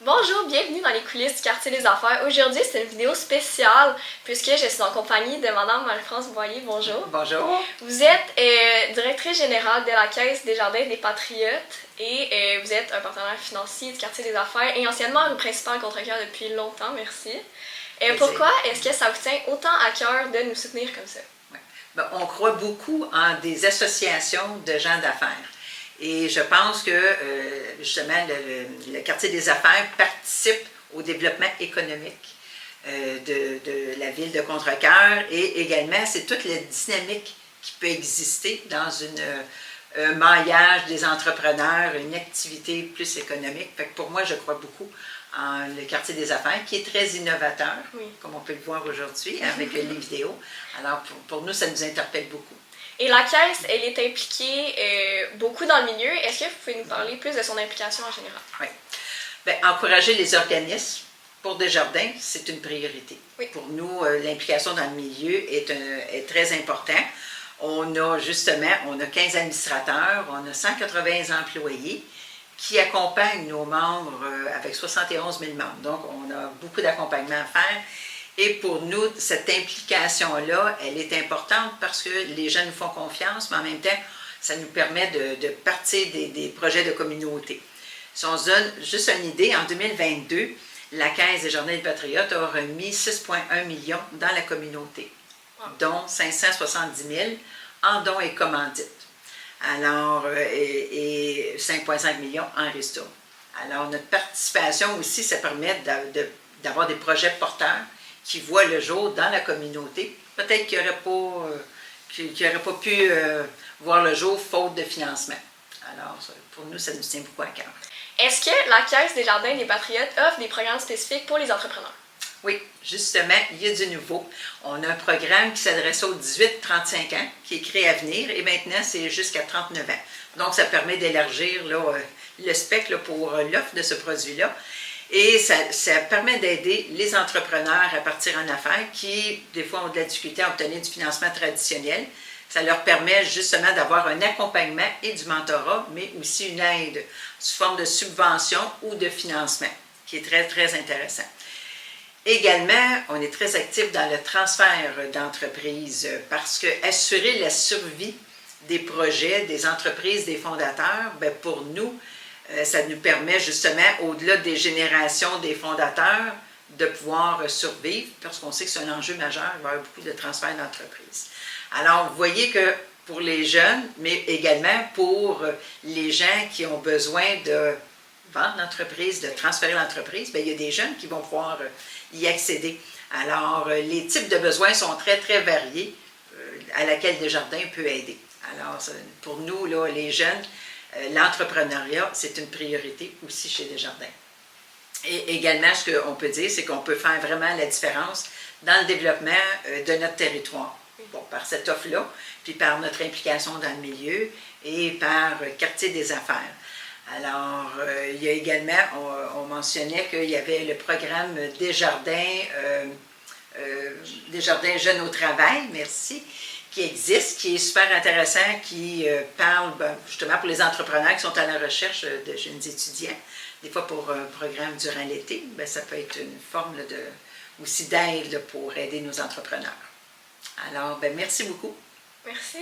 Bonjour, bienvenue dans les coulisses du quartier des affaires. Aujourd'hui, c'est une vidéo spéciale puisque je suis en compagnie de Madame Marie-France Boyer. Bonjour. Bonjour. Vous êtes directrice générale de la Caisse des Jardins des Patriotes et vous êtes un partenaire financier du quartier des affaires et anciennement rue principale à Contrecœur depuis longtemps. Merci. Pourquoi est-ce que ça vous tient autant à cœur de nous soutenir comme ça? Ouais. Ben, on croit beaucoup en des associations de gens d'affaires. Et je pense que, justement, le quartier des affaires participe au développement économique de la ville de Contrecœur et également, c'est toute la dynamique qui peut exister dans un maillage des entrepreneurs, une activité plus économique. Fait que pour moi, je crois beaucoup en le quartier des affaires, qui est très innovateur, oui, comme on peut le voir aujourd'hui avec les vidéos. Alors, pour nous, ça nous interpelle beaucoup. Et la Caisse, elle est impliquée beaucoup dans le milieu. Est-ce que vous pouvez nous parler plus de son implication en général? Oui. Bien, encourager les organismes pour Desjardins, c'est une priorité. Oui. Pour nous, l'implication dans le milieu est très importante. On a 15 administrateurs, on a 180 employés qui accompagnent nos membres avec 71 000 membres. Donc, on a beaucoup d'accompagnement à faire. Et pour nous, cette implication-là, elle est importante parce que les gens nous font confiance, mais en même temps, ça nous permet de partir des projets de communauté. Si on se donne juste une idée, en 2022, la Caisse des Jardins des Patriotes a remis 6,1 millions dans la communauté, dont 570 000 en dons et commandites. Alors, et 5,5 millions en ristourne. Alors, notre participation aussi, ça permet d'avoir des projets porteurs qui voient le jour dans la communauté. Peut-être qu'ils n'auraient pas pu voir le jour faute de financement. Alors, pour nous, ça nous tient beaucoup à cœur. Est-ce que la Caisse des Jardins des Patriotes offre des programmes spécifiques pour les entrepreneurs? Oui, justement, il y a du nouveau. On a un programme qui s'adresse aux 18-35 ans, qui est créé à venir, et maintenant, c'est jusqu'à 39 ans. Donc, ça permet d'élargir le spectre pour l'offre de ce produit-là. Et ça permet d'aider les entrepreneurs à partir en affaires qui, des fois, ont de la difficulté à obtenir du financement traditionnel. Ça leur permet justement d'avoir un accompagnement et du mentorat, mais aussi une aide sous forme de subvention ou de financement, qui est très, très intéressant. Également, on est très actif dans le transfert d'entreprises parce que assurer la survie des projets, des entreprises, des fondateurs, bien pour nous, ça nous permet justement, au-delà des générations des fondateurs, de pouvoir survivre, parce qu'on sait que c'est un enjeu majeur, il va y avoir beaucoup de transferts d'entreprises. Alors, vous voyez que pour les jeunes, mais également pour les gens qui ont besoin de vendre l'entreprise, de transférer l'entreprise, bien, il y a des jeunes qui vont pouvoir y accéder. Alors, les types de besoins sont très, très variés à laquelle Desjardins peut aider. Alors, pour nous, là, les jeunes, l'entrepreneuriat, c'est une priorité aussi chez Desjardins. Et également, ce qu'on peut dire, c'est qu'on peut faire vraiment la différence dans le développement de notre territoire. Bon, par cette offre-là, puis par notre implication dans le milieu et par quartier des affaires. Alors, il y a également, on mentionnait qu'il y avait le programme Desjardins Jeunes au travail, merci, qui existe, qui est super intéressant, qui parle justement pour les entrepreneurs qui sont à la recherche de jeunes étudiants. Des fois, pour un programme durant l'été, ça peut être une forme aussi d'aide pour aider nos entrepreneurs. Alors, merci beaucoup. Merci.